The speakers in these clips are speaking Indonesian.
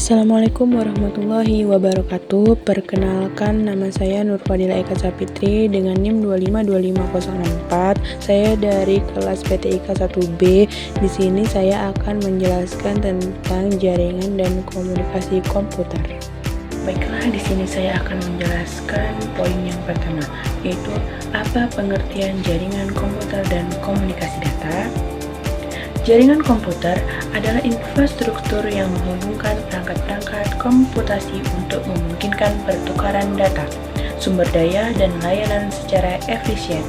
Assalamualaikum warahmatullahi wabarakatuh. Perkenalkan, nama saya Nurfadila Eka Sapitri dengan NIM 2525064. Saya dari kelas PTIK 1B. Di sini saya akan menjelaskan tentang jaringan dan komunikasi komputer. Baiklah, di sini saya akan menjelaskan poin yang pertama, yaitu apa pengertian jaringan komputer dan komunikasi data. Jaringan komputer adalah infrastruktur yang menghubungkan perangkat-perangkat komputasi untuk memungkinkan pertukaran data, sumber daya, dan layanan secara efisien.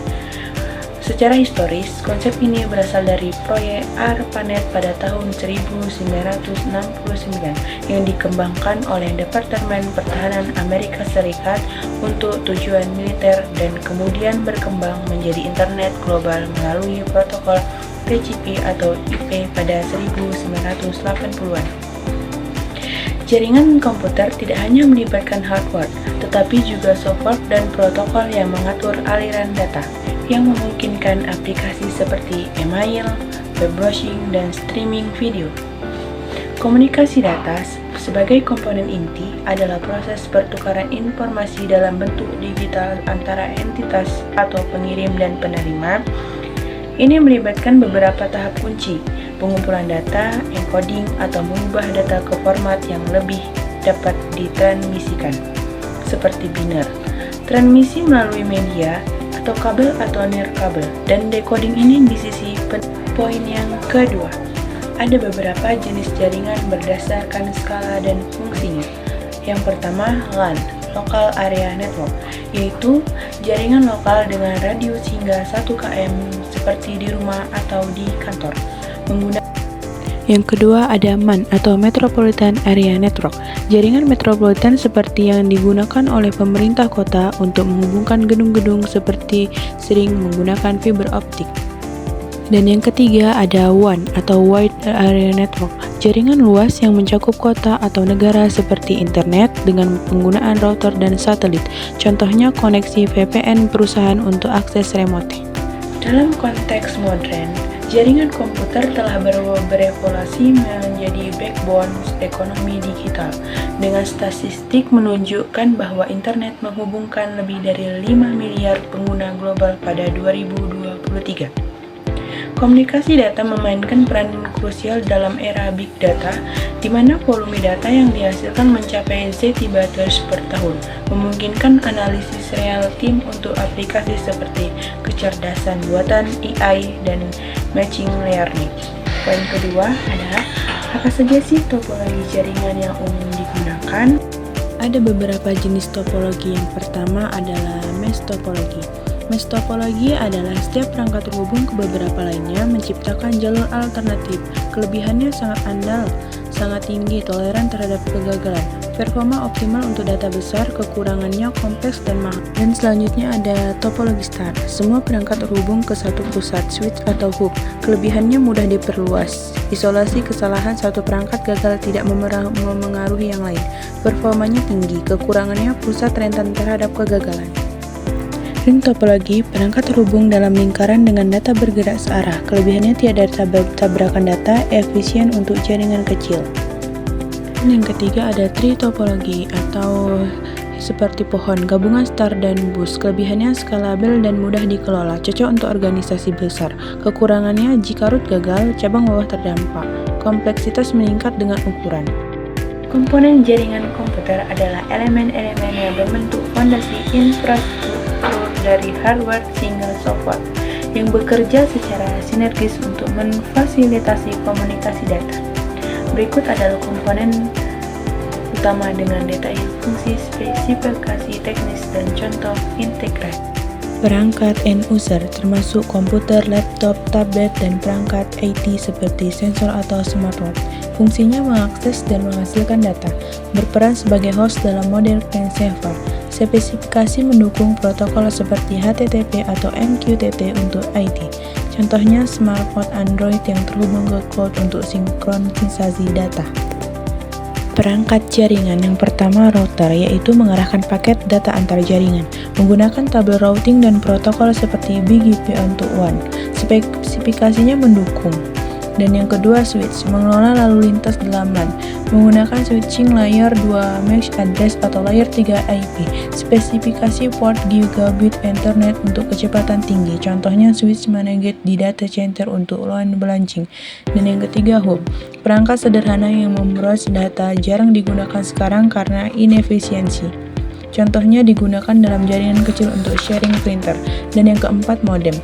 Secara historis, konsep ini berasal dari proyek ARPANET pada tahun 1969 yang dikembangkan oleh Departemen Pertahanan Amerika Serikat untuk tujuan militer dan kemudian berkembang menjadi internet global melalui protokol TCP atau IP pada 1980-an. Jaringan komputer tidak hanya melibatkan hardware, tetapi juga software dan protokol yang mengatur aliran data, yang memungkinkan aplikasi seperti email, web browsing, dan streaming video. Komunikasi data sebagai komponen inti adalah proses pertukaran informasi dalam bentuk digital antara entitas atau pengirim dan penerima. Ini melibatkan beberapa tahap kunci, pengumpulan data, encoding, atau mengubah data ke format yang lebih dapat ditransmisikan, seperti biner, transmisi melalui media, atau kabel atau nirkabel, dan decoding ini di sisi poin yang kedua. Ada beberapa jenis jaringan berdasarkan skala dan fungsinya. Yang pertama, LAN, Local Area Network, yaitu jaringan lokal dengan radius hingga 1 km seperti di rumah atau di kantor. Yang kedua ada MAN atau Metropolitan Area Network, jaringan metropolitan seperti yang digunakan oleh pemerintah kota untuk menghubungkan gedung-gedung seperti sering menggunakan fiber optik. Dan yang ketiga ada WAN atau Wide Area Network, jaringan luas yang mencakup kota atau negara seperti internet dengan penggunaan router dan satelit. Contohnya koneksi VPN perusahaan untuk akses remote. Dalam konteks modern, jaringan komputer telah berevolusi menjadi backbone ekonomi digital, dengan statistik menunjukkan bahwa internet menghubungkan lebih dari 5 miliar pengguna global pada 2023. Komunikasi data memainkan peran krusial dalam era big data, di mana volume data yang dihasilkan mencapai zettabytes per tahun, memungkinkan analisis real time untuk aplikasi seperti kecerdasan buatan AI dan machine learning. Poin kedua adalah, apa saja sih topologi jaringan yang umum digunakan? Ada beberapa jenis topologi. Yang pertama adalah mesh topologi. Mesh topologi adalah setiap perangkat terhubung ke beberapa lainnya menciptakan jalur alternatif. Kelebihannya sangat andal, sangat tinggi, toleran terhadap kegagalan, performa optimal untuk data besar, kekurangannya kompleks dan mahal. Dan selanjutnya ada topologi star. Semua perangkat terhubung ke satu pusat, switch atau hub. Kelebihannya mudah diperluas. Isolasi kesalahan satu perangkat gagal tidak memengaruhi yang lain. Performanya tinggi, kekurangannya pusat rentan terhadap kegagalan. Ring topologi, perangkat terhubung dalam lingkaran dengan data bergerak searah. Kelebihannya tiada tabrakan data, efisien untuk jaringan kecil. Dan yang ketiga ada tree topologi atau seperti pohon, gabungan star dan bus. Kelebihannya skalabel dan mudah dikelola, cocok untuk organisasi besar. Kekurangannya jika root gagal, cabang bawah terdampak. Kompleksitas meningkat dengan ukuran. Komponen jaringan komputer adalah elemen-elemen yang berbentuk fondasi infrastruktur dari hardware hingga software yang bekerja secara sinergis untuk memfasilitasi komunikasi data. Berikut adalah komponen utama dengan detail fungsi, spesifikasi teknis, dan contoh integrasi. Perangkat end user termasuk komputer, laptop, tablet, dan perangkat IT seperti sensor atau smartwatch. Fungsinya mengakses dan menghasilkan data, berperan sebagai host dalam model client server. Spesifikasi mendukung protokol seperti HTTP atau MQTT untuk IT. Contohnya smartphone Android yang terhubung ke cloud untuk sinkronisasi data. Perangkat jaringan yang pertama router, yaitu mengarahkan paket data antar jaringan menggunakan tabel routing dan protokol seperti BGP untuk WAN. Spesifikasinya mendukung Dan yang kedua, switch, mengelola lalu lintas dalam LAN, menggunakan switching layer 2 MAC address atau layer 3 IP, spesifikasi port gigabit Ethernet untuk kecepatan tinggi, contohnya switch Managed di data center untuk LAN balancing. Dan yang ketiga, hub, perangkat sederhana yang membrowse data, jarang digunakan sekarang karena inefisiensi. Contohnya digunakan dalam jaringan kecil untuk sharing printer. Dan yang keempat, modem,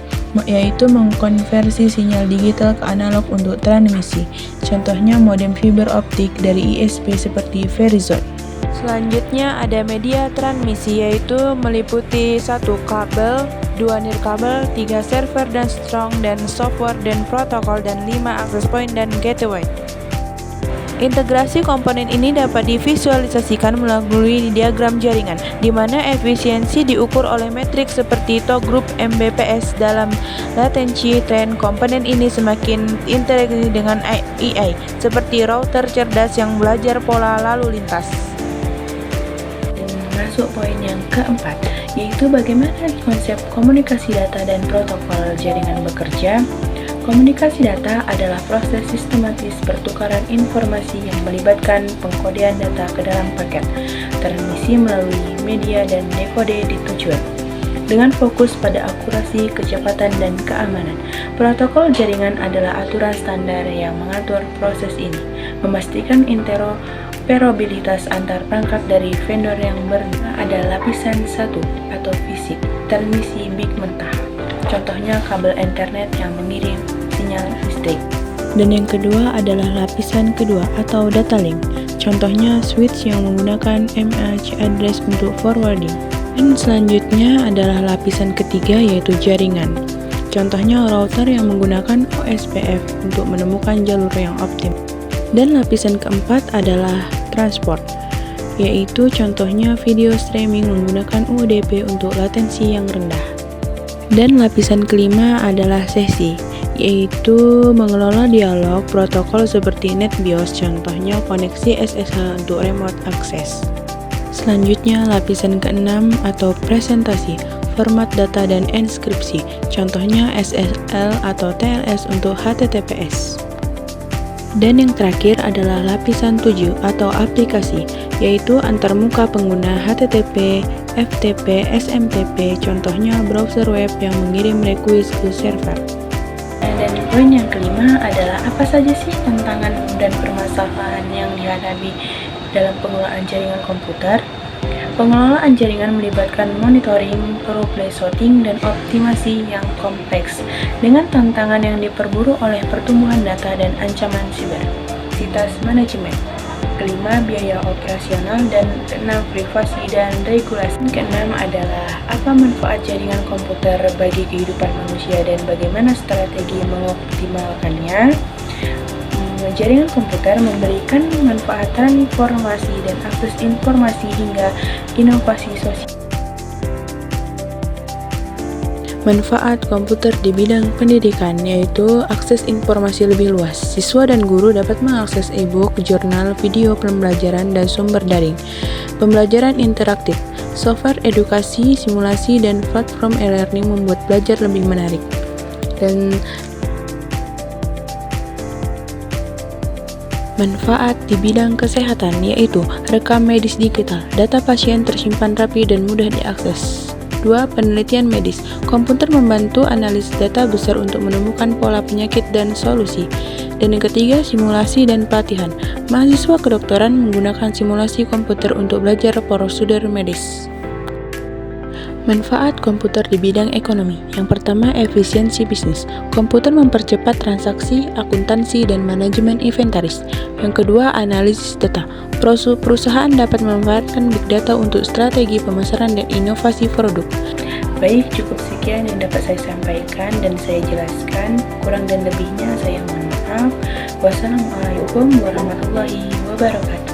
yaitu mengkonversi sinyal digital ke analog untuk transmisi. Contohnya modem fiber optik dari ISP seperti Verizon. Selanjutnya ada media transmisi, yaitu meliputi 1 kabel, 2 nirkabel, 3 server dan strong, dan software dan protokol, dan 5 access point dan gateway. Integrasi komponen ini dapat divisualisasikan melalui diagram jaringan, di mana efisiensi diukur oleh metrik seperti TOGRUP Mbps dalam latensi. Tren komponen ini semakin integrasi dengan AI, seperti router cerdas yang belajar pola lalu lintas. Masuk poin yang keempat, yaitu bagaimana konsep komunikasi data dan protokol jaringan bekerja. Komunikasi data adalah proses sistematis pertukaran informasi yang melibatkan pengkodean data ke dalam paket, transmisi melalui media, dan dekode di tujuan. Dengan fokus pada akurasi, kecepatan, dan keamanan, protokol jaringan adalah aturan standar yang mengatur proses ini, memastikan interoperabilitas antar perangkat dari vendor yang berbeda. Ada lapisan 1 atau fisik, transmisi big mentah. Contohnya kabel Ethernet yang mengirim sinyal listrik. Dan yang kedua adalah lapisan kedua atau data link. Contohnya switch yang menggunakan MAC address untuk forwarding. Dan selanjutnya adalah lapisan ketiga, yaitu jaringan. Contohnya router yang menggunakan OSPF untuk menemukan jalur yang optimal. Dan lapisan keempat adalah transport, yaitu contohnya video streaming menggunakan UDP untuk latensi yang rendah. Dan lapisan kelima adalah sesi, yaitu mengelola dialog protokol seperti NetBIOS, contohnya koneksi SSH untuk remote access. Selanjutnya lapisan keenam atau presentasi, format data dan enskripsi, contohnya SSL atau TLS untuk HTTPS. Dan yang terakhir adalah lapisan 7 atau aplikasi, yaitu antarmuka pengguna HTTP, FTP, SMTP, contohnya browser web yang mengirim request ke server. Dan poin yang kelima adalah apa saja sih tantangan dan permasalahan yang dihadapi dalam pengelolaan jaringan komputer. Pengelolaan jaringan melibatkan monitoring, troubleshooting, dan optimasi yang kompleks dengan tantangan yang diperburuk oleh pertumbuhan data dan ancaman siber. Sitas manajemen. Kelima, biaya operasional, dan keenam, privasi dan regulasi. Keenam adalah apa manfaat jaringan komputer bagi kehidupan manusia dan bagaimana strategi mengoptimalkannya. Jaringan komputer memberikan manfaat transformasi dan akses informasi hingga inovasi sosial. Manfaat komputer di bidang pendidikan, yaitu akses informasi lebih luas. Siswa dan guru dapat mengakses e-book, jurnal, video pembelajaran, dan sumber daring. Pembelajaran interaktif, software edukasi, simulasi, dan platform e-learning membuat belajar lebih menarik. Dan manfaat di bidang kesehatan, yaitu rekam medis digital, data pasien tersimpan rapi dan mudah diakses. 2. Penelitian medis. Komputer membantu analisis data besar untuk menemukan pola penyakit dan solusi. Dan yang ketiga, simulasi dan pelatihan. Mahasiswa kedokteran menggunakan simulasi komputer untuk belajar prosedur medis. Manfaat komputer di bidang ekonomi. Yang pertama, efisiensi bisnis. Komputer mempercepat transaksi, akuntansi, dan manajemen inventaris. Yang kedua, analisis data. Perusahaan dapat memanfaatkan big data untuk strategi pemasaran dan inovasi produk. Baik, cukup sekian yang dapat saya sampaikan dan saya jelaskan. Kurang dan lebihnya saya mohon maaf. Wassalamualaikum warahmatullahi wabarakatuh.